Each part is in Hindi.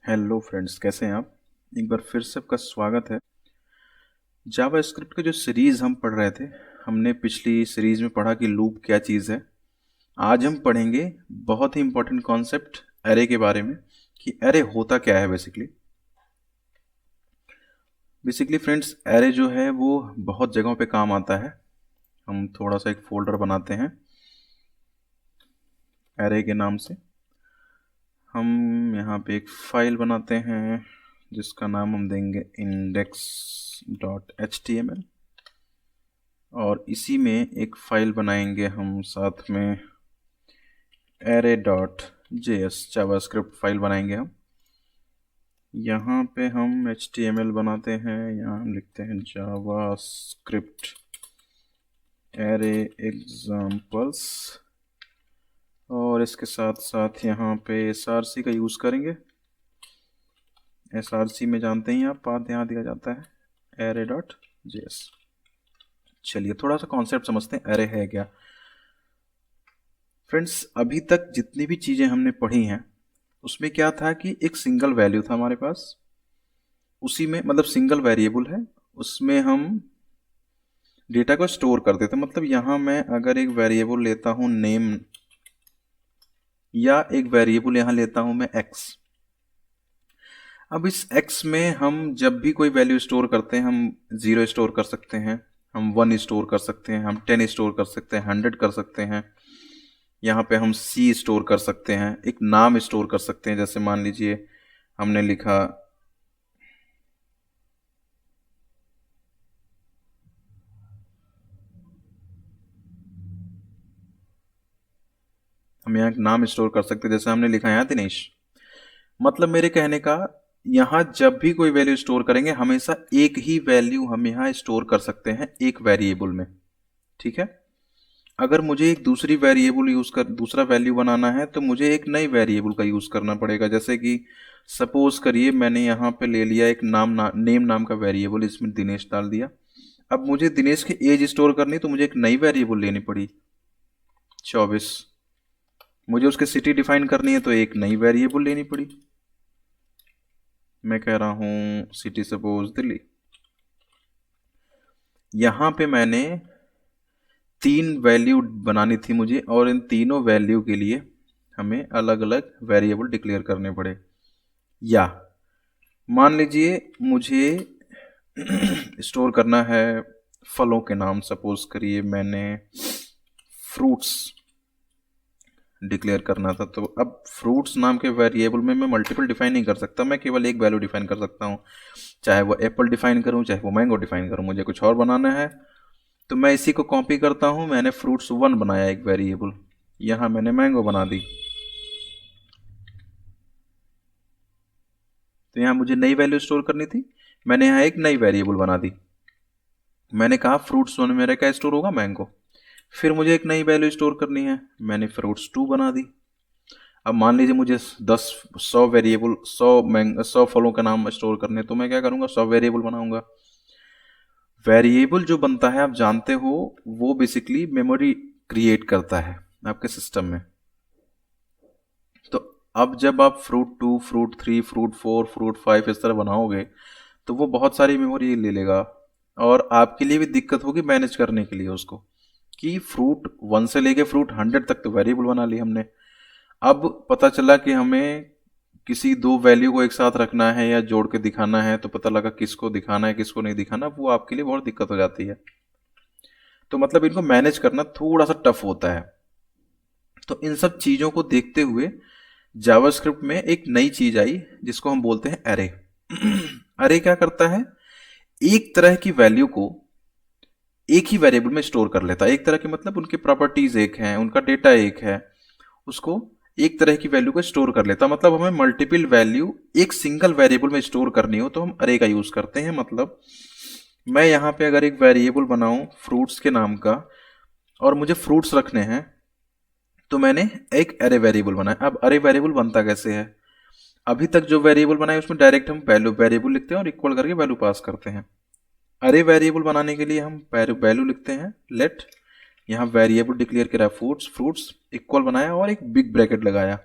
हेलो फ्रेंड्स, कैसे हैं आप। एक बार फिर से आपका स्वागत है। जावा स्क्रिप्ट का जो सीरीज़ हम पढ़ रहे थे, हमने पिछली सीरीज़ में पढ़ा कि लूप क्या चीज़ है। आज हम पढ़ेंगे बहुत ही इंपॉर्टेंट कॉन्सेप्ट एरे के बारे में कि एरे होता क्या है। बेसिकली फ्रेंड्स, एरे जो है वो बहुत जगहों पे काम आता है। हम थोड़ा सा एक फोल्डर बनाते हैं एरे के नाम से। हम यहाँ पे एक फाइल बनाते हैं जिसका नाम हम देंगे index.html, और इसी में एक फाइल बनाएंगे हम साथ में array.js जावास्क्रिप्ट फाइल बनाएंगे हम। यहाँ पे हम html बनाते हैं, यहाँ हम लिखते हैं जावास्क्रिप्ट array examples, और इसके साथ साथ यहाँ पे src का यूज़ करेंगे। src में जानते ही आप पाथ यहाँ दिया जाता है array.js। चलिए थोड़ा सा कॉन्सेप्ट समझते हैं, एरे है क्या। फ्रेंड्स, अभी तक जितनी भी चीज़ें हमने पढ़ी हैं उसमें क्या था कि एक सिंगल वैल्यू था हमारे पास, उसी में मतलब सिंगल वेरिएबल है, उसमें हम डेटा को स्टोर करते थे। मतलब यहाँ मैं अगर एक वेरिएबल लेता हूँ नेम, या एक वेरिएबल यहाँ लेता हूँ मैं x। अब इस x में हम जब भी कोई वैल्यू स्टोर करते हैं, हम 0 स्टोर कर सकते हैं, हम 1 स्टोर कर सकते हैं, हम 10 स्टोर कर सकते हैं, 100 कर सकते हैं। यहाँ पे हम c स्टोर कर सकते हैं, एक नाम स्टोर कर सकते हैं। जैसे मान लीजिए हमने लिखा हम यहाँ एक नाम स्टोर कर सकते हैं, जैसे हमने लिखा है यहाँ दिनेश। मतलब मेरे कहने का, यहाँ जब भी कोई वैल्यू स्टोर करेंगे हमेशा एक ही वैल्यू हम यहाँ स्टोर कर सकते हैं एक वेरिएबल में। ठीक है। अगर मुझे एक दूसरी वेरिएबल दूसरा वैल्यू बनाना है तो मुझे एक नई वेरिएबल का यूज करना पड़ेगा। जैसे कि सपोज करिए मैंने यहाँ पे ले लिया एक नेम नाम का वेरिएबल, इसमें दिनेश डाल दिया। अब मुझे दिनेश की एज स्टोर करनी तो मुझे एक नई वेरिएबल लेनी पड़ी 24। मुझे उसकी सिटी डिफाइन करनी है तो एक नई वेरिएबल लेनी पड़ी। मैं कह रहा हूं सिटी सपोज दिल्ली। यहां पे मैंने 3 वैल्यू बनानी थी मुझे, और इन तीनों वैल्यू के लिए हमें अलग अलग वेरिएबल डिक्लेयर करने पड़े। या मान लीजिए मुझे स्टोर करना है फलों के नाम। सपोज करिए मैंने फ्रूट्स डिक्लेयर करना था, तो अब फ्रूट्स नाम के वेरिएबल में मैं मल्टीपल डिफाइन नहीं कर सकता, मैं केवल एक वैल्यू डिफाइन कर सकता हूँ। चाहे वो एप्पल डिफाइन करूँ, चाहे वो मैंगो डिफाइन करूँ, मुझे कुछ और बनाना है तो मैं इसी को कॉपी करता हूँ। मैंने फ्रूट्स 1 बनाया एक वेरिएबल, यहाँ मैंने मैंगो बना दी। तो यहाँ मुझे नई वैल्यू स्टोर करनी थी, मैंने यहाँ एक नई वेरिएबल बना दी। मैंने कहा फ्रूट्स 1 में मेरा क्या स्टोर होगा, मैंगो। फिर मुझे एक नई वैल्यू स्टोर करनी है, मैंने फ्रूट्स 2 बना दी। अब मान लीजिए मुझे 100 वेरिएबल 100 फलों का नाम स्टोर करने, तो मैं क्या करूंगा, 100 वेरिएबल बनाऊंगा। वेरिएबल जो बनता है आप जानते हो, वो बेसिकली मेमोरी क्रिएट करता है आपके सिस्टम में। तो अब जब आप फ्रूट 2, फ्रूट 3, फ्रूट 4, फ्रूट 5 इस तरह बनाओगे तो वो बहुत सारी मेमोरी ले लेगा, और आपके लिए भी दिक्कत होगी मैनेज करने के लिए उसको, कि फ्रूट 1 से लेके फ्रूट 100 तक तो वेरिएबल बना ली हमने। अब पता चला कि हमें किसी 2 वैल्यू को एक साथ रखना है या जोड़ के दिखाना है, तो पता लगा किसको दिखाना है किसको नहीं दिखाना, वो आपके लिए बहुत दिक्कत हो जाती है। तो मतलब इनको मैनेज करना थोड़ा सा टफ होता है। तो इन सब चीज़ों को देखते हुए जावास्क्रिप्ट में एक नई चीज आई जिसको हम बोलते हैं एरे। एरे क्या करता है, एक तरह की वैल्यू को एक ही वेरिएबल में स्टोर कर लेता है। एक तरह की मतलब उनकी प्रॉपर्टीज एक हैं, उनका डेटा एक है, उसको एक तरह की वैल्यू को स्टोर कर लेता। मतलब हमें मल्टीपल वैल्यू एक सिंगल वेरिएबल में स्टोर करनी हो तो हम अरे का यूज करते हैं। मतलब मैं यहाँ पे अगर एक वेरिएबल बनाऊं फ्रूट्स के नाम का, और मुझे फ्रूट्स रखने हैं, तो मैंने एक अरे वेरिएबल बनाया। अब अरे वेरिएबल बनता कैसे है, अभी तक जो वेरिएबल बनाए उसमें डायरेक्ट हम वैल्यू वेरिएबल लिखते हैं और इक्वल करके वैल्यू पास करते हैं। अरे वेरिएबल बनाने के लिए हम वैल्यू लिखते हैं लेट, यहाँ वेरिएबल डिक्लेयर करा फ्रूट्स, फ्रूट्स इक्वल बनाया और एक बिग ब्रैकेट लगाया।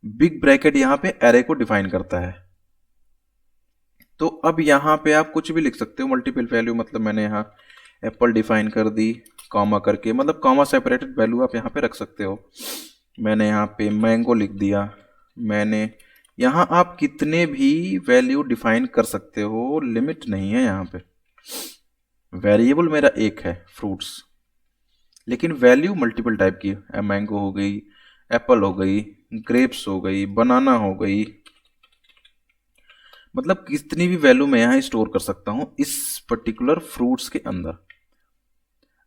बिग ब्रैकेट यहाँ पे एरे को डिफाइन करता है। तो अब यहाँ पे आप कुछ भी लिख सकते हो, मल्टीपल वैल्यू, मतलब मैंने यहाँ एप्पल डिफाइन कर दी कॉमा करके, मतलब कॉमा सेपरेटेड वैल्यू आप यहाँ पे रख सकते हो। मैंने यहाँ पे मैंगो लिख दिया। मैंने यहाँ आप कितने भी वैल्यू डिफाइन कर सकते हो, लिमिट नहीं है यहाँ पे। वेरिएबल मेरा एक है फ्रूट्स, लेकिन वैल्यू मल्टीपल टाइप की है। मैंगो हो गई, एप्पल हो गई, ग्रेप्स हो गई, बनाना हो गई, मतलब कितनी भी वैल्यू मैं यहाँ स्टोर कर सकता हूँ इस पर्टिकुलर फ्रूट्स के अंदर।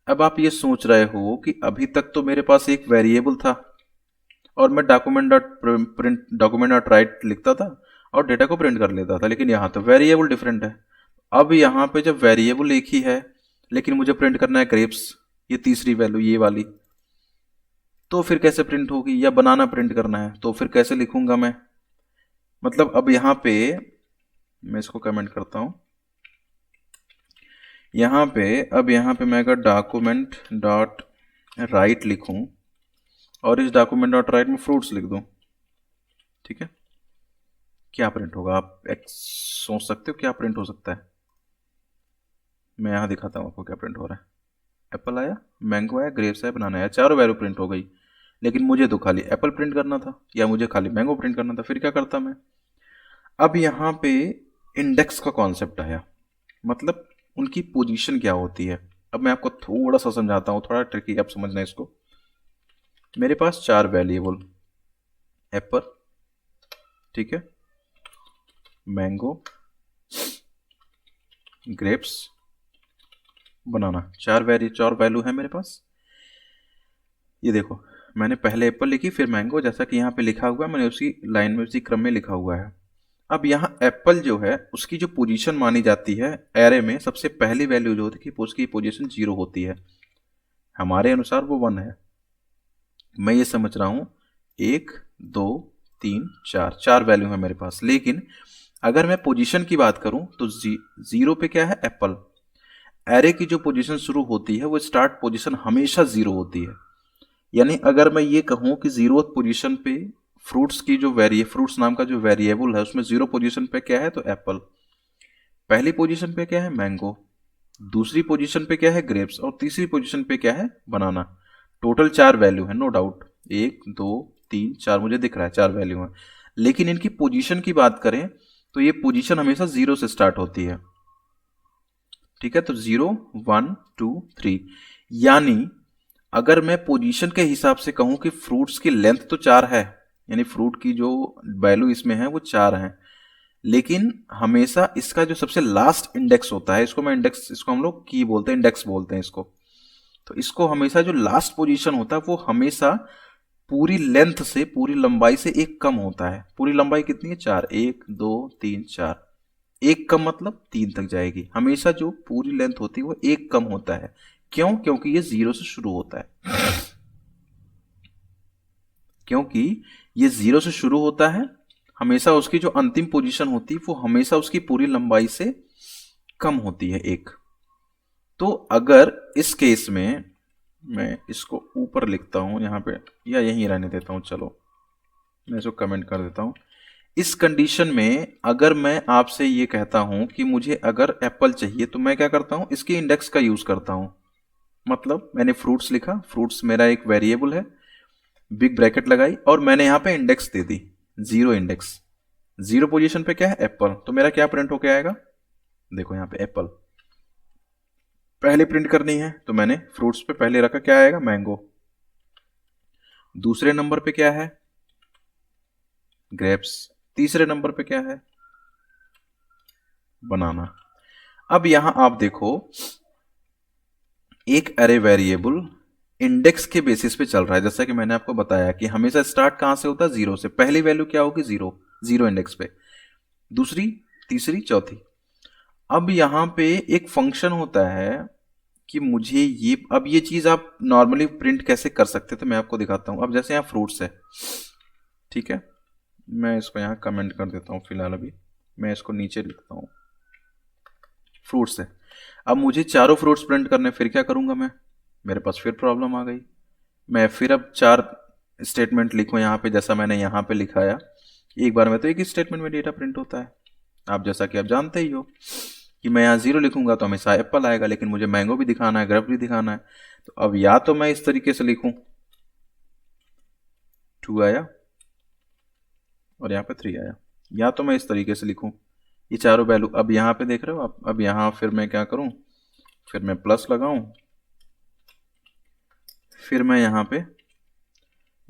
अब आप ये सोच रहे हो कि अभी तक तो मेरे पास एक वेरिएबल था और मैं डॉक्यूमेंट डॉट राइट लिखता था और डेटा को प्रिंट कर लेता था, लेकिन यहाँ तो वेरिएबल डिफरेंट है। अब यहाँ पे जब वेरिएबल एक ही है लेकिन मुझे प्रिंट करना है ग्रेप्स, ये तीसरी वैल्यू ये वाली, तो फिर कैसे प्रिंट होगी? या बनाना प्रिंट करना है तो फिर कैसे लिखूंगा मैं? मतलब अब यहाँ पे मैं इसको कमेंट करता हूँ, यहाँ पे अब यहाँ पे मैं अगर डॉक्यूमेंट डॉट राइट लिखूं और इस डॉक्यूमेंट डॉट राइट में फ्रूट्स लिख दूं, ठीक है, क्या प्रिंट होगा? आप सोच सकते हो क्या प्रिंट हो सकता है? मैं यहाँ दिखाता हूँ आपको क्या प्रिंट हो रहा है। एप्पल आया, मैंगो आया, ग्रेप्स आया, बनाना आया, चारों वैल्यू प्रिंट हो गई। लेकिन मुझे तो खाली एप्पल प्रिंट करना था या मुझे खाली मैंगो प्रिंट करना था, फिर क्या करता मैं? अब यहाँ पे इंडेक्स का कॉन्सेप्ट आया, मतलब उनकी पोजीशन क्या होती है। अब मैं आपको थोड़ा सा समझाता हूँ, थोड़ा ट्रिकी आप समझना इसको। मेरे पास चार वेरिएबल, एप्पल, ठीक है, मैंगो, ग्रेप्स, बनाना, चार वैल्यू है मेरे पास। ये देखो, मैंने पहले एप्पल लिखी फिर मैंगो, जैसा कि यहाँ पे लिखा हुआ है, मैंने उसी लाइन में उसी क्रम में लिखा हुआ है। अब यहाँ एप्पल जो है उसकी जो पोजीशन मानी जाती है एरे में, सबसे पहली वैल्यू जो होती है उसकी पोजीशन 0 होती है। हमारे अनुसार वो 1 है। मैं ये समझ रहा हूँ 1 2 3 4 चार वैल्यू है मेरे पास, लेकिन अगर मैं पोजीशन की बात करूं तो 0 पे क्या है? एप्पल। एरे की जो पोजीशन शुरू होती है वो स्टार्ट पोजीशन हमेशा 0 होती है। यानी अगर मैं ये कहूं कि 0th पोजीशन पे फ्रूट्स की जो फ्रूट्स नाम का जो वेरिएबल है उसमें 0 पोजीशन पे क्या है? तो एप्पल। पहली पोजीशन पे क्या है? मैंगो। दूसरी पोजीशन पे क्या है? ग्रेप्स। और तीसरी पोजीशन पे क्या है? बनाना। टोटल चार वैल्यू है, नो डाउट, 1 2 3 4 मुझे दिख रहा है, चार वैल्यू है। लेकिन इनकी पोजीशन की बात करें तो ये पोजीशन हमेशा 0 से स्टार्ट होती है, ठीक है। तो 0 1 2 3, यानी अगर मैं पोजीशन के हिसाब से कहूं कि फ्रूट्स की लेंथ तो 4 है, यानी फ्रूट की जो वैल्यू इसमें है वो 4 है, लेकिन हमेशा इसका जो सबसे लास्ट इंडेक्स होता है, इसको मैं इंडेक्स, इसको हम लोग की बोलते हैं, इंडेक्स बोलते हैं इसको। तो इसको हमेशा जो लास्ट पोजीशन होता है वो हमेशा पूरी लेंथ से, पूरी लंबाई से एक कम होता है। पूरी लंबाई कितनी है? 4, 1 2 3 4, एक कम मतलब 3 तक जाएगी। हमेशा जो पूरी लेंथ होती है वो एक कम होता है। क्यों? क्योंकि ये 0 से शुरू होता है। क्योंकि ये 0 से शुरू होता है, हमेशा उसकी जो अंतिम पोजीशन होती है वो हमेशा उसकी पूरी लंबाई से कम होती है, एक। तो अगर इस केस में मैं इसको ऊपर लिखता हूं यहां पे, या यहीं रहने देता हूं, चलो मैं इसको कमेंट कर देता हूं। इस कंडीशन में अगर मैं आपसे ये कहता हूं कि मुझे अगर एप्पल चाहिए तो मैं क्या करता हूं? इसके इंडेक्स का यूज करता हूं। मतलब मैंने फ्रूट्स लिखा, फ्रूट्स मेरा एक वेरिएबल है, बिग ब्रैकेट लगाई और मैंने यहां पे इंडेक्स दे दी, 0 इंडेक्स। 0 पोजीशन पे क्या है? एप्पल। तो मेरा क्या प्रिंट होके आएगा? देखो यहां पे एप्पल पहले प्रिंट करनी है तो मैंने फ्रूट्स पे पहले रखा, क्या आएगा? मैंगो। दूसरे नंबर पे क्या है? ग्रेप्स। तीसरे नंबर पे क्या है? बनाना। अब यहां आप देखो, एक अरे वेरिएबल इंडेक्स के बेसिस पे चल रहा है, जैसा कि मैंने आपको बताया कि हमेशा स्टार्ट कहां से होता है? 0 से। पहली वैल्यू क्या होगी? 0, 0 इंडेक्स पे। दूसरी, तीसरी, चौथी। अब यहां पे एक फंक्शन होता है कि मुझे ये, अब ये चीज आप नॉर्मली प्रिंट कैसे कर सकते हैं तो मैं आपको दिखाता हूं। अब जैसे यहाँ फ्रूट्स है, ठीक है, मैं इसको यहाँ कमेंट कर देता हूँ फिलहाल, अभी मैं इसको नीचे लिखता हूँ। फ्रूट्स है, अब मुझे चारों फ्रूट्स प्रिंट करने, फिर क्या करूंगा मैं? मेरे पास फिर प्रॉब्लम आ गई। मैं फिर अब चार स्टेटमेंट लिखूँ यहाँ पे जैसा मैंने यहाँ पे लिखाया, एक बार में तो एक ही स्टेटमेंट में डेटा प्रिंट होता है। आप जैसा कि आप जानते ही हो कि मैं यहाँ 0 लिखूंगा तो हमेशा एप्पल आएगा, लेकिन मुझे मैंगो भी दिखाना है, ग्रेप भी दिखाना है। तो अब या तो मैं इस तरीके से लिखूं, 2 आया और यहाँ पे 3 आया, या तो मैं इस तरीके से लिखूं, ये चारों वैल्यू। अब यहाँ पे देख रहे हो आप, अब यहाँ फिर मैं क्या करूं, फिर मैं प्लस लगाऊं, फिर मैं यहाँ पे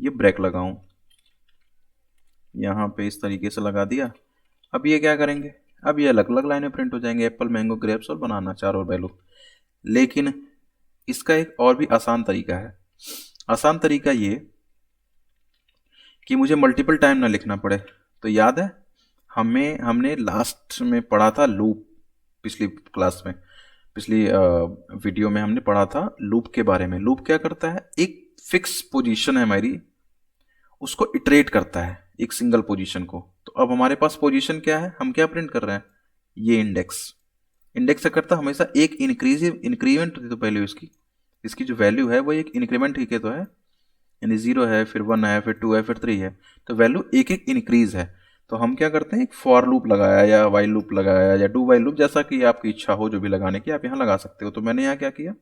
ये ब्रेक लगाऊं, यहाँ पे इस तरीके से लगा दिया। अब ये क्या करेंगे, अब ये अलग अलग लाइनें प्रिंट हो जाएंगे, एप्पल, मैंगो, ग्रेप्स और बनाना, चारों वैल्यू। लेकिन इसका एक और भी आसान तरीका है। आसान तरीका ये कि मुझे मल्टीपल टाइम ना लिखना पड़े। तो याद है हमने लास्ट में पढ़ा था लूप, पिछली क्लास में, पिछली वीडियो में हमने पढ़ा था लूप के बारे में। लूप क्या करता है, एक फिक्स पोजीशन है हमारी, उसको इटरेट करता है एक सिंगल पोजीशन को। तो अब हमारे पास पोजीशन क्या है, हम क्या प्रिंट कर रहे हैं, ये इंडेक्स। इंडेक्स क्या करता है, हमेशा एक इंक्रीमेंट होती तो पहले इसकी जो वैल्यू है वो एक इंक्रीमेंट ही के तो है, यानी 0 है, फिर 1 है, फिर 2 है, फिर 3 है, तो वैल्यू एक एक इंक्रीज है। तो हम क्या करते हैं, एक फॉर लूप लगाया या वाइल लूप लगाया या डू वाइल लूप, जैसा कि आपकी इच्छा हो जो भी लगाने की आप यहाँ लगा सकते हो। तो मैंने यहाँ क्या किया,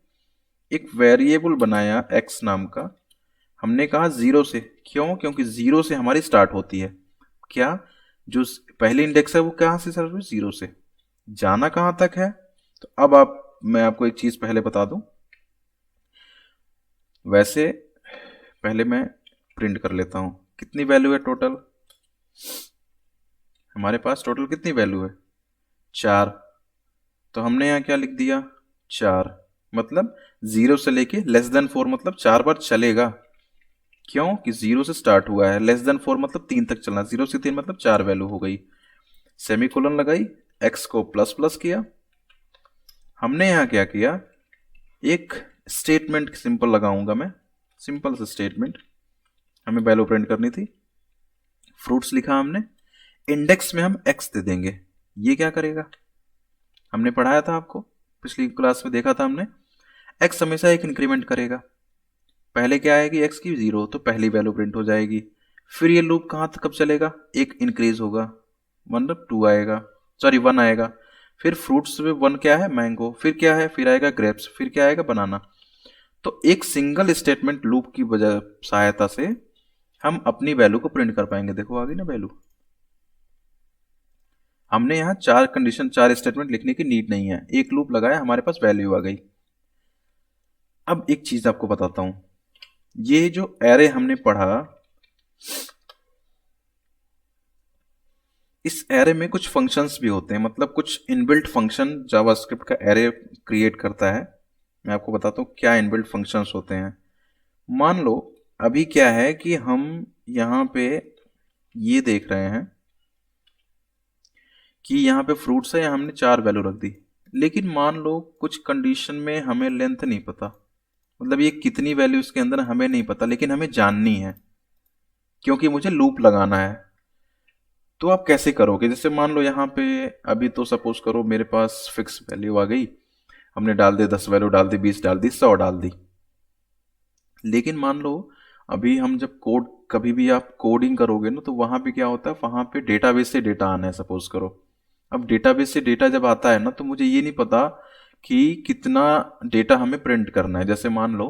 एक वेरिएबल बनाया x नाम का। हमने कहा 0 से, क्यों, क्योंकि 0 से हमारी स्टार्ट होती है। क्या, जो पहली इंडेक्स है वो कहाँ से स्टार्ट हुई, 0 से, जाना कहाँ तक है। तो अब मैं आपको एक चीज पहले बता दूं, वैसे पहले मैं प्रिंट कर लेता हूं कितनी वैल्यू है टोटल। हमारे पास टोटल कितनी वैल्यू है, 4। तो हमने यहाँ क्या लिख दिया, 4, मतलब 0 से लेके लेस देन 4, मतलब 4 बार चलेगा। क्यों कि 0 से स्टार्ट हुआ है, लेस देन 4 मतलब 3 तक चलना, 0 से 3 मतलब 4 वैल्यू हो गई। सेमीकोलन लगाई, x को प्लस प्लस किया। हमने यहाँ क्या किया, एक स्टेटमेंट सिंपल लगाऊंगा मैं, सिंपल सा स्टेटमेंट, हमें वैल्यू प्रिंट करनी थी। फ्रूट्स लिखा हमने, इंडेक्स में हम x दे देंगे। ये क्या करेगा, हमने पढ़ाया था आपको, पिछली क्लास में देखा था हमने, x हमेशा एक इंक्रीमेंट करेगा। पहले क्या आएगी x की, 0, तो पहली वैल्यू प्रिंट हो जाएगी। फिर ये लूप कहाँ तक कब चलेगा, एक इंक्रीज होगा, मतलब 2 आएगा, सॉरी 1 आएगा। फिर फ्रूट्स में 1 क्या है, मैंगो, फिर क्या है, फिर आएगा ग्रेप्स, फिर क्या आएगा, बनाना। तो एक सिंगल स्टेटमेंट लूप की वजह सहायता से हम अपनी वैल्यू को प्रिंट कर पाएंगे। देखो आ गई ना वैल्यू। हमने यहाँ 4 कंडीशन, 4 स्टेटमेंट लिखने की नीड नहीं है, एक लूप लगाया, हमारे पास वैल्यू आ गई। अब एक चीज आपको बताता हूं, ये जो एरे हमने पढ़ा, इस एरे में कुछ फंक्शंस भी होते हैं, मतलब कुछ इनबिल्ट फंक्शन जावास्क्रिप्ट का एरे क्रिएट करता है। मैं आपको बताता हूँ क्या इनबिल्ट फंक्शंस होते हैं। मान लो अभी क्या है कि हम यहाँ पे ये देख रहे हैं कि यहाँ पे फ्रूट्स है, यहाँ हमने 4 वैल्यू रख दी, लेकिन मान लो कुछ कंडीशन में हमें लेंथ नहीं पता, मतलब ये कितनी वैल्यू इसके अंदर हमें नहीं पता, लेकिन हमें जाननी है क्योंकि मुझे लूप लगाना है। तो आप कैसे करोगे, जैसे मान लो यहाँ पे अभी तो सपोज करो मेरे पास फिक्स वैल्यू आ गई, हमने डाल दी 10 वैल्यू डाल दी, 20 डाल दी, 100 डाल दी। लेकिन मान लो अभी हम जब कोड, कभी भी आप कोडिंग करोगे ना, तो वहां पे क्या होता है, वहां पे डेटाबेस से डेटा आना है सपोज करो। अब डेटाबेस से डेटा जब आता है ना, तो मुझे ये नहीं पता कि कितना डेटा हमें प्रिंट करना है। जैसे मान लो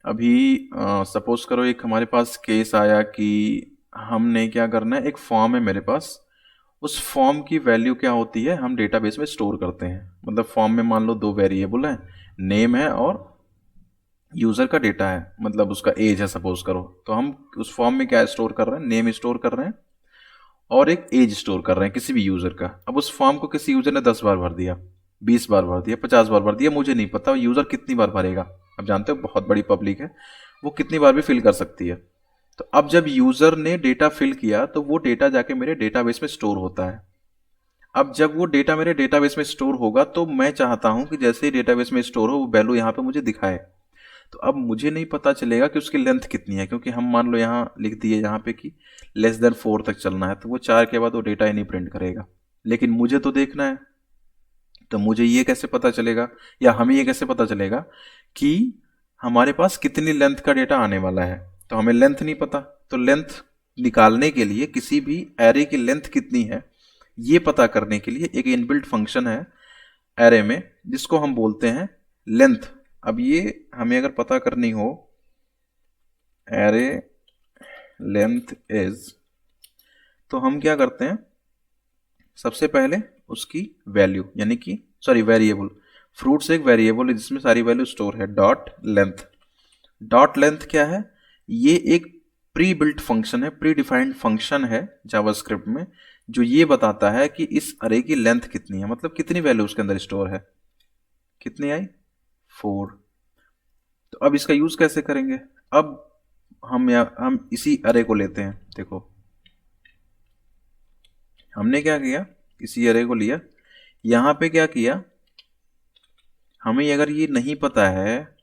अभी सपोज करो एक हमारे पास केस आया कि हमने क्या करना है, एक फॉर्म है मेरे पास, उस फॉर्म की वैल्यू क्या होती है, हम डेटाबेस में स्टोर करते हैं। मतलब फॉर्म में मान लो 2 वेरिएबल है, नेम है और यूजर का डेटा है, मतलब उसका एज है सपोज करो। तो हम उस फॉर्म में क्या स्टोर कर रहे हैं, नेम स्टोर कर रहे हैं और एक एज स्टोर कर रहे हैं किसी भी यूजर का। अब उस फॉर्म को किसी यूजर ने 10 बार भर दिया, 20 बार भर दिया, 50 बार भर दिया, मुझे नहीं पता यूजर कितनी बार भरेगा। अब जानते हो बहुत बड़ी पब्लिक है, वो कितनी बार भी फिल कर सकती है। तो अब जब यूजर ने डेटा फिल किया तो वो डेटा जाके मेरे डेटाबेस में स्टोर होता है। अब जब वो डेटा मेरे डेटाबेस में स्टोर होगा तो मैं चाहता हूं कि जैसे ही डेटाबेस में स्टोर हो वो वैल्यू यहाँ पे मुझे दिखाए। तो अब मुझे नहीं पता चलेगा कि उसकी लेंथ कितनी है, क्योंकि हम मान लो यहाँ लिख दिए यहाँ पे कि लेस देन 4 तक चलना है, तो वो 4 के बाद वो डेटा ही नहीं प्रिंट करेगा। लेकिन मुझे तो देखना है, तो मुझे ये कैसे पता चलेगा, या हमें ये कैसे पता चलेगा कि हमारे पास कितनी लेंथ का डेटा आने वाला है। तो हमें लेंथ नहीं पता, तो लेंथ निकालने के लिए किसी भी एरे की लेंथ कितनी है ये पता करने के लिए एक इनबिल्ट फंक्शन है एरे में जिसको हम बोलते हैं लेंथ। अब ये हमें अगर पता करनी हो एरे लेंथ इज, तो हम क्या करते हैं, सबसे पहले उसकी वैल्यू यानी कि सॉरी वेरिएबल, फ्रूट्स एक वेरिएबल है जिसमें सारी वैल्यू स्टोर है, डॉट लेंथ। डॉट लेंथ क्या है, ये एक प्री बिल्ट फंक्शन है, प्री डिफाइंड फंक्शन है जावास्क्रिप्ट में जो ये बताता है कि इस अरे की लेंथ कितनी है, मतलब कितनी वैल्यू उसके अंदर स्टोर है। कितनी आई, 4। तो अब इसका यूज कैसे करेंगे, अब हम इसी अरे को लेते हैं। देखो हमने क्या किया, इसी अरे को लिया, यहां पे क्या किया, हमें अगर ये नहीं पता है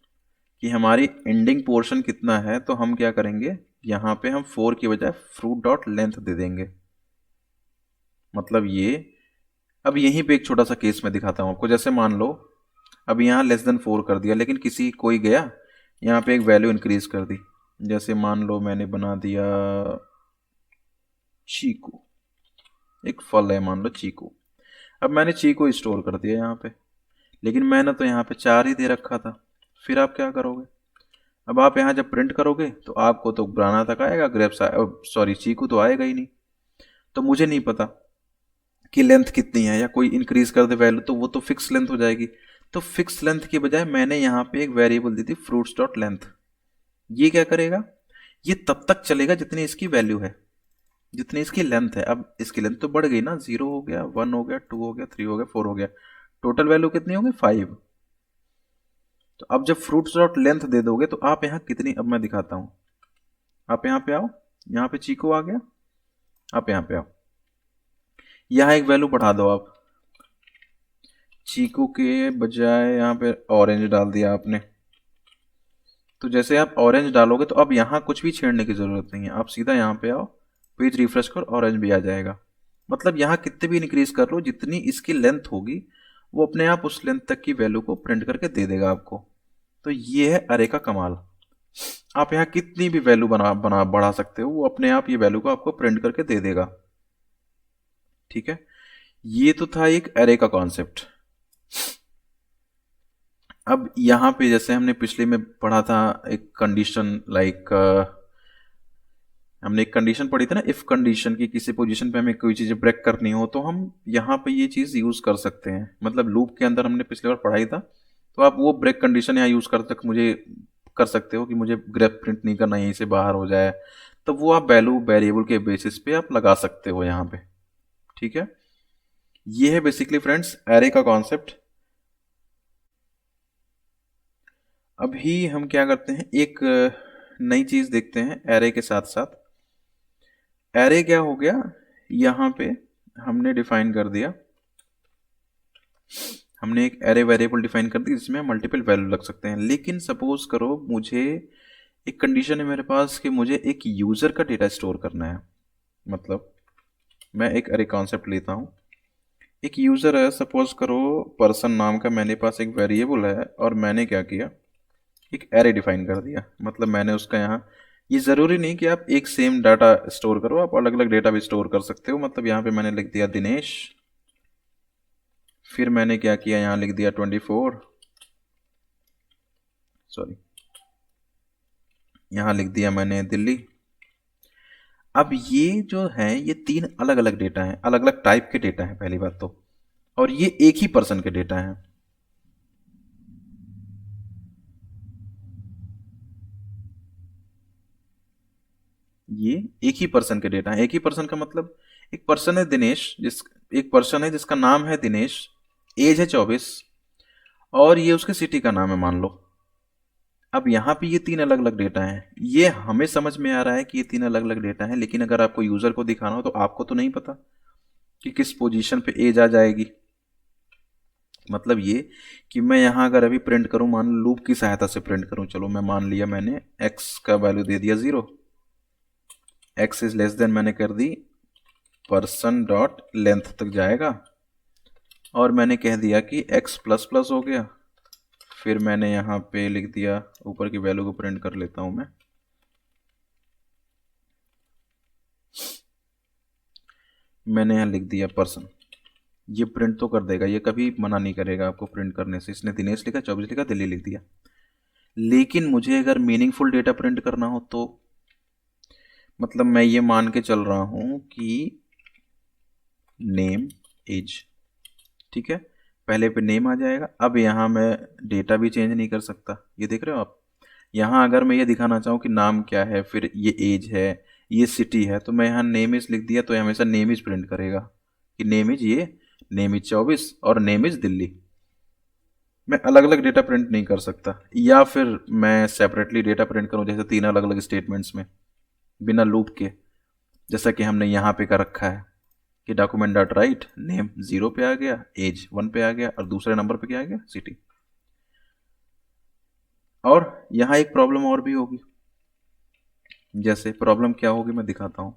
कि हमारी एंडिंग पोर्शन कितना है तो हम क्या करेंगे, यहाँ पे हम 4 की बजाय फ्रूट डॉट लेंथ दे देंगे। मतलब ये, अब यहीं पे एक छोटा सा केस मैं दिखाता हूँ आपको। जैसे मान लो अब यहाँ लेस देन 4 कर दिया, लेकिन किसी कोई गया यहाँ पे एक वैल्यू इंक्रीज कर दी। जैसे मान लो मैंने बना दिया चीकू, एक फल है मान लो चीकू। अब मैंने चीकू स्टोर कर दिया यहाँ पे, लेकिन मैंने तो यहाँ पे 4 ही दे रखा था। फिर आप क्या करोगे, अब आप यहाँ जब प्रिंट करोगे तो आपको तो बनाना तक आएगा, ग्रेप्स सॉरी चीकू तो आएगा ही नहीं। तो मुझे नहीं पता कि लेंथ कितनी है, या कोई इंक्रीज कर दे वैल्यू तो वो तो फिक्स लेंथ हो जाएगी। तो फिक्स लेंथ के बजाय मैंने यहाँ पे एक वेरिएबल दी थी फ्रूट्स डॉट लेंथ। ये क्या करेगा, ये तब तक चलेगा जितनी इसकी वैल्यू है, जितनी इसकी लेंथ है। अब इसकी लेंथ तो बढ़ गई ना, 0 हो गया, 1 हो गया, 2 हो गया, 3 हो गया, 4 हो गया, टोटल वैल्यू कितनी होगी 5। तो अब जब फ्रूट्स डॉट लेंथ दे दोगे तो आप यहाँ कितनी, अब मैं दिखाता हूँ, आप यहाँ पे आओ, यहाँ पे चीकू आ गया, आप यहाँ पे आओ, यहाँ एक वैल्यू बढ़ा दो आप, चीकू के बजाय यहाँ पे ऑरेंज डाल दिया आपने। तो जैसे आप ऑरेंज डालोगे तो अब यहाँ कुछ भी छेड़ने की ज़रूरत नहीं है, आप सीधा यहाँ पे आओ, पेज रिफ्रेश कर, ऑरेंज भी आ जाएगा। मतलब यहाँ कितने भी इंक्रीज कर लो, जितनी इसकी लेंथ होगी वो अपने आप उस लेंथ तक की वैल्यू को प्रिंट करके दे देगा आपको। तो ये है अरे का कमाल, आप यहाँ कितनी भी वैल्यू बना बना बढ़ा सकते हो, वो अपने आप ये वैल्यू को आपको प्रिंट करके दे देगा। ठीक है, ये तो था एक अरे का कॉन्सेप्ट। अब यहाँ पे जैसे हमने पिछले में पढ़ा था एक कंडीशन, लाइक हमने एक कंडीशन पढ़ी थी ना, इफ कंडीशन की, किसी पोजीशन पे हमें कोई चीज़ ब्रेक करनी हो तो हम यहाँ पे ये चीज़ यूज़ कर सकते हैं। मतलब लूप के अंदर हमने पिछले बार पढ़ाई था, तो आप वो ब्रेक कंडीशन यहाँ यूज़ कर सकते हो कि मुझे ग्रेप प्रिंट नहीं करना, यहीं से बाहर हो जाए। तो वो आप वैल्यू वेरिएबल के बेसिस पे आप लगा सकते हो यहाँ पे। ठीक है, ये है बेसिकली फ्रेंड्स एरे का कॉन्सेप्ट। अभी हम क्या करते हैं, एक नई चीज़ देखते हैं एरे के साथ साथ। एरे क्या हो गया, यहाँ पे हमने डिफाइन कर दिया, हमने एक एरे वेरिएबल डिफाइन कर दी जिसमें मल्टीपल वैल्यू लग सकते हैं। लेकिन सपोज करो मुझे एक कंडीशन है मेरे पास कि मुझे एक यूज़र का डेटा स्टोर करना है। मतलब मैं एक एरे कॉन्सेप्ट लेता हूँ, एक यूज़र है, सपोज करो पर्सन नाम का मेरे पास एक वेरिएबल है, और मैंने क्या किया, एक एरे डिफाइन कर दिया। मतलब मैंने उसका यहाँ, ये ज़रूरी नहीं कि आप एक सेम डाटा स्टोर करो, आप अलग अलग डेटा भी स्टोर कर सकते हो। मतलब यहाँ पे मैंने लिख दिया दिनेश, फिर मैंने क्या किया, यहाँ लिख दिया 24, सॉरी यहाँ लिख दिया मैंने दिल्ली। अब ये जो है ये 3 अलग अलग डेटा हैं, अलग अलग टाइप के डेटा हैं पहली बात तो, और ये एक ही पर्सन के डेटा हैं। ये एक ही पर्सन के डेटा है। एक ही पर्सन का मतलब, एक पर्सन है दिनेश, एक पर्सन है जिसका नाम है दिनेश, एज है 24, और ये उसके सिटी का नाम है मान लो। अब यहाँ पे ये 3 अलग अलग डेटा हैं, ये हमें समझ में आ रहा है कि ये 3 अलग अलग डेटा हैं, लेकिन अगर आपको यूजर को दिखाना हो तो आपको तो नहीं पता कि किस पोजीशन पे एज आ जाएगी। मतलब ये कि मैं यहाँ अगर अभी प्रिंट करूँ, मान लो लूप की सहायता से प्रिंट करूँ, चलो मैं मान लिया मैंने x का वैल्यू दे दिया 0, x इज लेस देन मैंने कर दी पर्सन डॉट लेंथ तक जाएगा, और मैंने कह दिया कि x प्लस प्लस हो गया। फिर मैंने यहाँ पे लिख दिया, ऊपर की वैल्यू को प्रिंट कर लेता हूँ मैं, मैंने यहाँ लिख दिया पर्सन, ये प्रिंट तो कर देगा, ये कभी मना नहीं करेगा आपको प्रिंट करने से। इसने दिनेश लिखा, 24 लिखा, दिल्ली लिख दिया। लेकिन मुझे अगर मीनिंगफुल डेटा प्रिंट करना हो तो मतलब मैं ये मान के चल रहा हूँ कि नेम एज, ठीक है, पहले पे नेम आ जाएगा। अब यहाँ मैं डेटा भी चेंज नहीं कर सकता, ये देख रहे हो आप। यहाँ अगर मैं ये दिखाना चाहूँ कि नाम क्या है, फिर ये एज है, ये सिटी है, तो मैं यहाँ नेम इज लिख दिया तो ये हमेशा नेम इज प्रिंट करेगा कि नेम इज ये, नेम इज 24 और नेम इज दिल्ली। मैं अलग अलग डेटा प्रिंट नहीं कर सकता, या फिर मैं सेपरेटली डेटा प्रिंट करूँ जैसे 3 अलग अलग स्टेटमेंट्स में बिना लूप के, जैसा कि हमने यहाँ पे कर रखा है कि डॉक्यूमेंट डॉट राइट नेम 0 पे आ गया, एज 1 पे आ गया और दूसरे नंबर पे क्या आ गया, सिटी। और यहाँ एक प्रॉब्लम और भी होगी। जैसे प्रॉब्लम क्या होगी मैं दिखाता हूँ।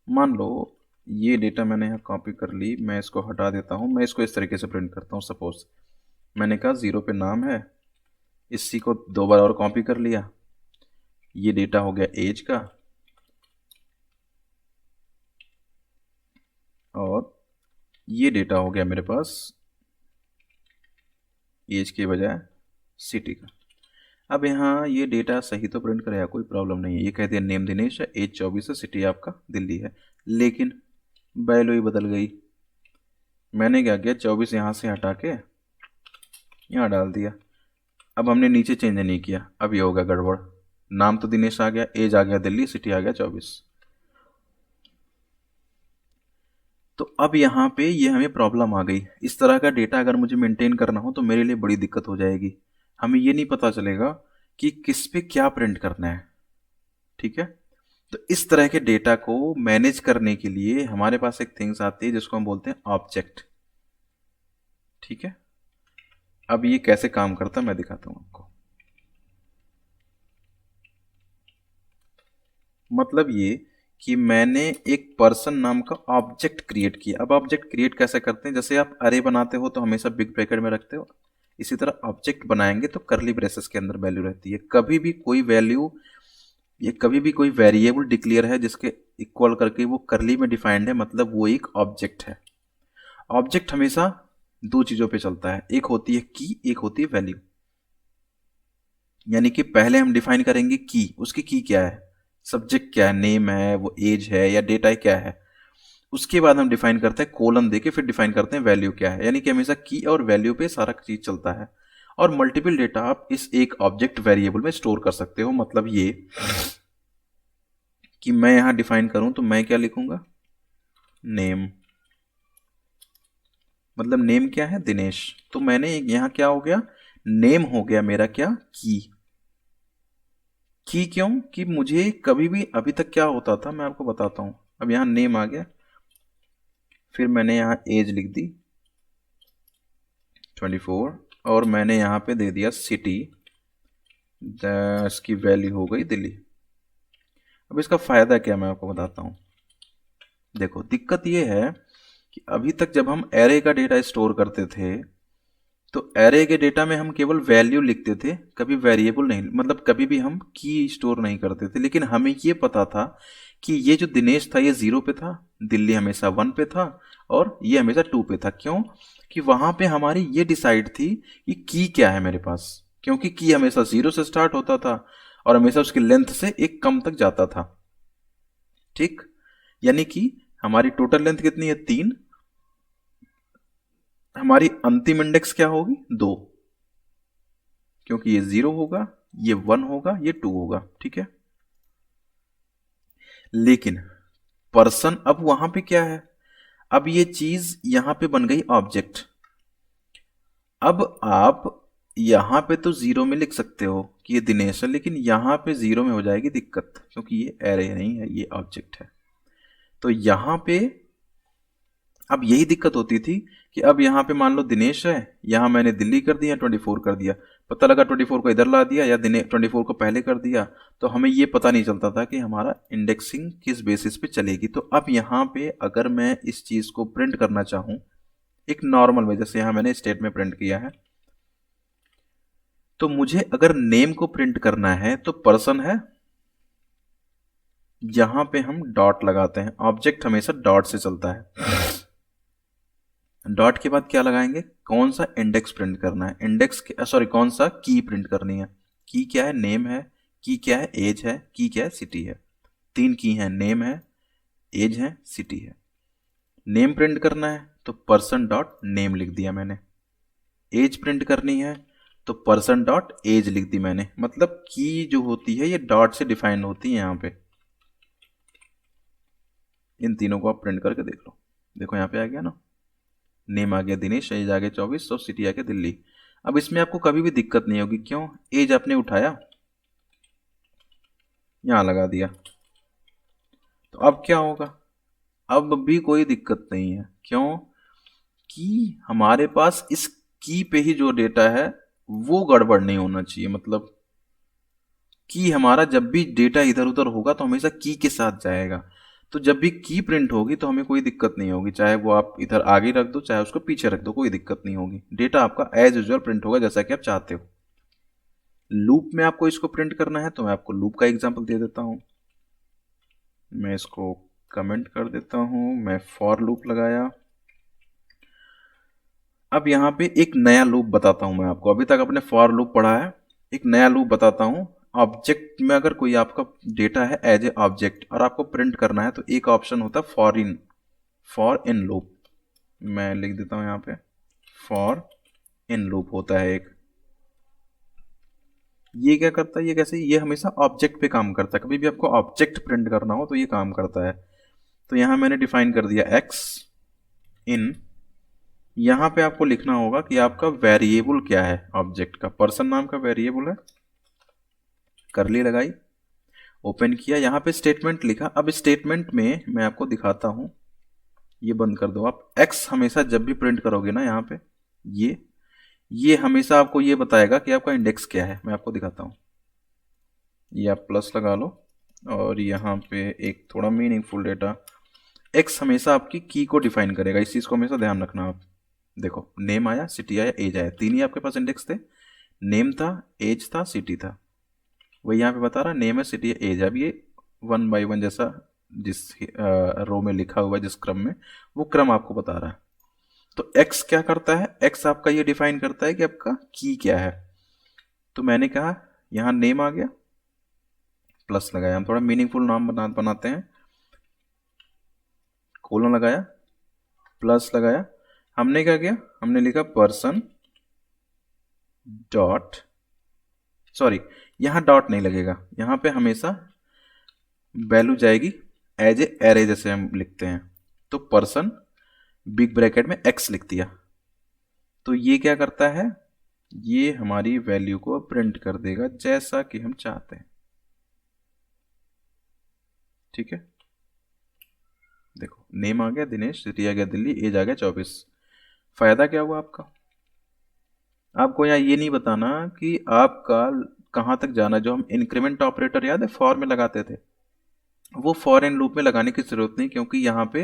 मान लो ये डेटा मैंने यहाँ कॉपी कर ली, मैं इसको हटा देता हूँ, मैं इसको इस तरीके से प्रिंट करता हूँ। सपोज मैंने कहा 0 पे नाम है, इसी को 2 बार और कॉपी कर लिया, ये डेटा हो गया एज का, और ये डेटा हो गया मेरे पास एज के बजाय सिटी का। अब यहाँ ये डेटा सही तो प्रिंट करेगा, कोई प्रॉब्लम नहीं है। ये कहते हैं नेम दिनेश है, एज 24 है, सिटी आपका दिल्ली है। लेकिन वैल्यू ही बदल गई। मैंने क्या किया, 24 यहाँ से हटा के यहाँ डाल दिया। अब हमने नीचे चेंज नहीं किया, अब ये होगा गड़बड़। नाम तो दिनेश आ गया, एज आ गया दिल्ली, सिटी आ गया 24। तो अब यहाँ पे ये हमें प्रॉब्लम आ गई। इस तरह का डेटा अगर मुझे मेंटेन करना हो तो मेरे लिए बड़ी दिक्कत हो जाएगी। हमें ये नहीं पता चलेगा कि किस पे क्या प्रिंट करना है, ठीक है। तो इस तरह के डेटा को मैनेज करने के लिए हमारे पास एक थिंग्स आती है जिसको हम बोलते हैं ऑब्जेक्ट, ठीक है। अब ये कैसे काम करता है मैं दिखाता हूं आपको। मतलब ये कि मैंने एक पर्सन नाम का ऑब्जेक्ट क्रिएट किया। अब ऑब्जेक्ट क्रिएट कैसे करते हैं, जैसे आप अरे बनाते हो तो हमेशा बिग ब्रैकेट में रखते हो, इसी तरह ऑब्जेक्ट बनाएंगे तो करली ब्रेसेस के अंदर वैल्यू रहती है। कभी भी कोई वैल्यू, ये कभी भी कोई वेरिएबल डिक्लेयर है जिसके इक्वल करके वो करली में डिफाइंड है, मतलब वो एक ऑब्जेक्ट है। ऑब्जेक्ट हमेशा दो चीजों पे चलता है, एक होती है की, एक होती है वैल्यू। यानी कि पहले हम डिफाइन करेंगे की, उसकी की क्या है, सब्जेक्ट क्या है, नेम है, वो एज है या डेटा क्या है। उसके बाद हम डिफाइन करते हैं कोलन देके, फिर डिफाइन करते हैं वैल्यू क्या है। यानी कि हमेशा की और वैल्यू पे सारा चीज चलता है। और मल्टीपल डेटा आप इस एक ऑब्जेक्ट वेरिएबल में स्टोर कर सकते हो। मतलब ये कि मैं यहां डिफाइन करूं तो मैं क्या लिखूंगा, नेम, मतलब नेम क्या है, दिनेश। तो मैंने यहां क्या हो गया, नेम हो गया मेरा क्या, की क्यों, कि मुझे कभी भी अभी तक क्या होता था मैं आपको बताता हूं। अब यहां नेम आ गया, फिर मैंने यहां एज लिख दी 24, और मैंने यहां पे दे दिया सिटी, इसकी वैल्यू हो गई दिल्ली। अब इसका फायदा क्या मैं आपको बताता हूं। देखो दिक्कत ये है कि अभी तक जब हम एरे का डेटा स्टोर करते थे तो एरे के डेटा में हम केवल वैल्यू लिखते थे, कभी वेरिएबल नहीं, मतलब कभी भी हम की स्टोर नहीं करते थे। लेकिन हमें ये पता था कि ये जो दिनेश था ये 0 पे था, दिल्ली हमेशा 1 पे था, और ये हमेशा 2 पे था। क्यों, कि वहां पे हमारी ये डिसाइड थी कि की क्या है मेरे पास, क्योंकि की हमेशा 0 से स्टार्ट होता था और हमेशा उसकी लेंथ से एक कम तक जाता था, ठीक। यानी कि हमारी टोटल लेंथ कितनी है, 3, हमारी अंतिम इंडेक्स क्या होगी, 2, क्योंकि ये 0 होगा, ये 1 होगा, ये 2 होगा, ठीक है। लेकिन पर्सन अब वहां पे क्या है, अब ये चीज यहां पे बन गई ऑब्जेक्ट। अब आप यहां पे तो 0 में लिख सकते हो कि ये दिनेश है, लेकिन यहां पे 0 में हो जाएगी दिक्कत, क्योंकि ये एरे नहीं है, ये ऑब्जेक्ट है। तो यहां पे अब यही दिक्कत होती थी कि अब यहाँ पे मान लो दिनेश है, यहाँ मैंने दिल्ली कर दिया, 24 कर दिया, पता लगा 24 को इधर ला दिया या दिने 24 को पहले कर दिया, तो हमें ये पता नहीं चलता था कि हमारा इंडेक्सिंग किस बेसिस पे चलेगी। तो अब यहाँ पे अगर मैं इस चीज को प्रिंट करना चाहूँ एक नॉर्मल में, जैसे यहाँ मैंने स्टेट में प्रिंट किया है, तो मुझे अगर नेम को प्रिंट करना है तो पर्सन है, यहाँ पे हम डॉट लगाते हैं। ऑब्जेक्ट हमेशा डॉट से चलता है। डॉट के बाद क्या लगाएंगे, कौन सा इंडेक्स प्रिंट करना है, इंडेक्स सॉरी कौन सा की प्रिंट करनी है। की क्या है, नेम है। की क्या है, एज है। की क्या है, सिटी है। तीन की है, नेम है, एज है, सिटी है। नेम प्रिंट करना है तो पर्सन डॉट नेम लिख दिया मैंने। एज प्रिंट करनी है तो पर्सन डॉट एज लिख दी मैंने। मतलब की जो होती है ये डॉट से डिफाइन होती है यहाँ पे। इन तीनों को आप प्रिंट करके देख लो। देखो यहाँ पे आ गया ना, नेम आ गया दिनेश, एज आ गया 24 और सिटी आ गया दिल्ली। अब इसमें आपको कभी भी दिक्कत नहीं होगी, क्यों, एज आपने उठाया यहाँ लगा दिया, तो अब क्या होगा, अब भी कोई दिक्कत नहीं है। क्यों कि हमारे पास इस की पे ही जो डेटा है वो गड़बड़ नहीं होना चाहिए। मतलब की हमारा जब भी डेटा इधर उधर होगा तो हमेशा की के साथ जाएगा। तो जब भी की प्रिंट होगी तो हमें कोई दिक्कत नहीं होगी, चाहे वो आप इधर आगे रख दो चाहे उसको पीछे रख दो, कोई दिक्कत नहीं होगी। डेटा आपका एज यूजुअल प्रिंट होगा जैसा कि आप चाहते हो। लूप में आपको इसको प्रिंट करना है तो मैं आपको लूप का एग्जांपल दे देता हूं। मैं इसको कमेंट कर देता हूं, मैं फॉर लूप लगाया। अब यहाँ पे एक नया लूप बताता हूं मैं आपको। अभी तक आपने फॉर लूप पढ़ा है, एक नया लूप बताता हूं। ऑब्जेक्ट में अगर कोई आपका डेटा है एज ए ऑब्जेक्ट और आपको प्रिंट करना है तो एक ऑप्शन होता है फॉर इन लूप। मैं लिख देता हूं यहाँ पे फॉर इन लूप होता है एक। ये क्या करता है, ये कैसे, ये हमेशा ऑब्जेक्ट पे काम करता है। कभी भी आपको ऑब्जेक्ट प्रिंट करना हो तो ये काम करता है। तो यहां मैंने डिफाइन कर दिया एक्स इन। यहां पे आपको लिखना होगा कि आपका वेरिएबल क्या है। ऑब्जेक्ट का पर्सन नाम का वेरिएबल है, करली लगाई, ओपन किया, यहां पे स्टेटमेंट लिखा। अब स्टेटमेंट में मैं आपको दिखाता हूं, ये बंद कर दो आप। एक्स हमेशा जब भी प्रिंट करोगे ना यहाँ पे ये हमेशा आपको ये बताएगा कि आपका इंडेक्स क्या है। मैं आपको दिखाता हूँ, ये आप प्लस लगा लो और यहाँ पे एक थोड़ा मीनिंगफुल डेटा। एक्स हमेशा आपकी की को डिफाइन करेगा, इस चीज़ को हमेशा ध्यान रखना आप। देखो नेम आया, सिटी आया, एज आया, तीन ही आपके पास इंडेक्स थे। नेम था, एज था, सिटी था। वही यहाँ पे बता रहा, नेम है, सिटी है, एज है। अब ये 1 बाई 1 जैसा जिस रो में लिखा हुआ है, जिस क्रम में, वो क्रम आपको बता रहा है। तो एक्स क्या करता है, एक्स आपका ये डिफाइन करता है कि आपका की क्या है। तो मैंने कहा यहाँ नेम आ गया, प्लस लगाया, हम थोड़ा मीनिंगफुल नाम बनाते हैं, कोलन लगाया, प्लस लगाया। हमने क्या किया, हमने लिखा पर्सन डॉट, सॉरी यहां डॉट नहीं लगेगा, यहां पे हमेशा वैल्यू जाएगी एज ए एरे जैसे हम लिखते हैं। तो पर्सन बिग ब्रैकेट में एक्स लिख दिया। तो ये क्या करता है, ये हमारी वैल्यू को प्रिंट कर देगा जैसा कि हम चाहते हैं। ठीक है, देखो नेम आ गया दिनेश, सिटी आ गया दिल्ली, एज आ गया 24। फायदा क्या हुआ आपका, आपको यहाँ ये नहीं बताना कि आपका कहाँ तक जाना। जो हम इंक्रीमेंट ऑपरेटर याद है फॉर में लगाते थे, वो फॉर इन लूप में लगाने की जरूरत नहीं, क्योंकि यहाँ पे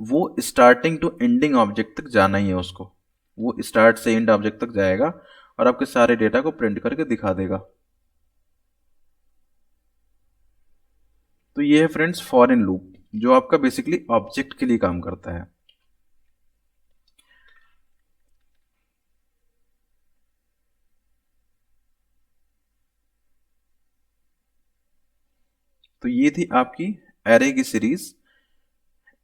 वो स्टार्टिंग टू एंडिंग ऑब्जेक्ट तक जाना ही है उसको। वो स्टार्ट से एंड ऑब्जेक्ट तक जाएगा और आपके सारे डेटा को प्रिंट करके दिखा देगा। तो ये है फ्रेंड्स फॉर इन लूप, जो आपका बेसिकली ऑब्जेक्ट के लिए काम करता है। तो ये थी आपकी एरे की सीरीज,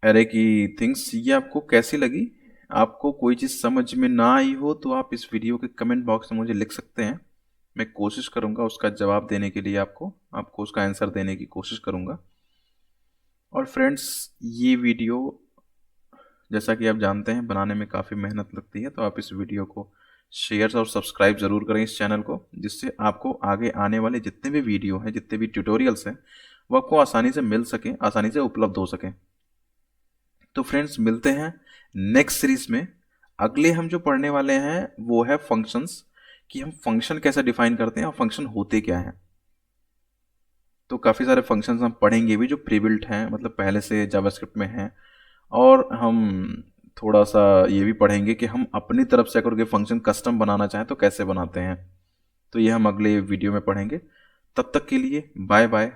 एरे की थिंग्स। ये आपको कैसी लगी, आपको कोई चीज़ समझ में ना आई हो तो आप इस वीडियो के कमेंट बॉक्स में मुझे लिख सकते हैं। मैं कोशिश करूंगा उसका जवाब देने के लिए, आपको उसका आंसर देने की कोशिश करूंगा। और फ्रेंड्स ये वीडियो जैसा कि आप जानते हैं बनाने में काफ़ी मेहनत लगती है, तो आप इस वीडियो को शेयर और सब्सक्राइब ज़रूर करें इस चैनल को, जिससे आपको आगे आने वाले जितने भी वीडियो हैं, जितने भी ट्यूटोरियल्स हैं, वो आपको आसानी से मिल सकें, आसानी से उपलब्ध हो सकें। तो फ्रेंड्स मिलते हैं नेक्स्ट सीरीज में। अगले हम जो पढ़ने वाले हैं वो है फंक्शंस, कि हम फंक्शन कैसे डिफाइन करते हैं और फंक्शन होते क्या हैं। तो काफ़ी सारे फंक्शंस हम पढ़ेंगे भी जो प्रीबिल्ट हैं, मतलब पहले से जावास्क्रिप्ट में हैं। और हम थोड़ा सा ये भी पढ़ेंगे कि हम अपनी तरफ से अगर कोई फंक्शन कस्टम बनाना चाहें तो कैसे बनाते हैं। तो ये हम अगले वीडियो में पढ़ेंगे। तब तक के लिए बाय बाय।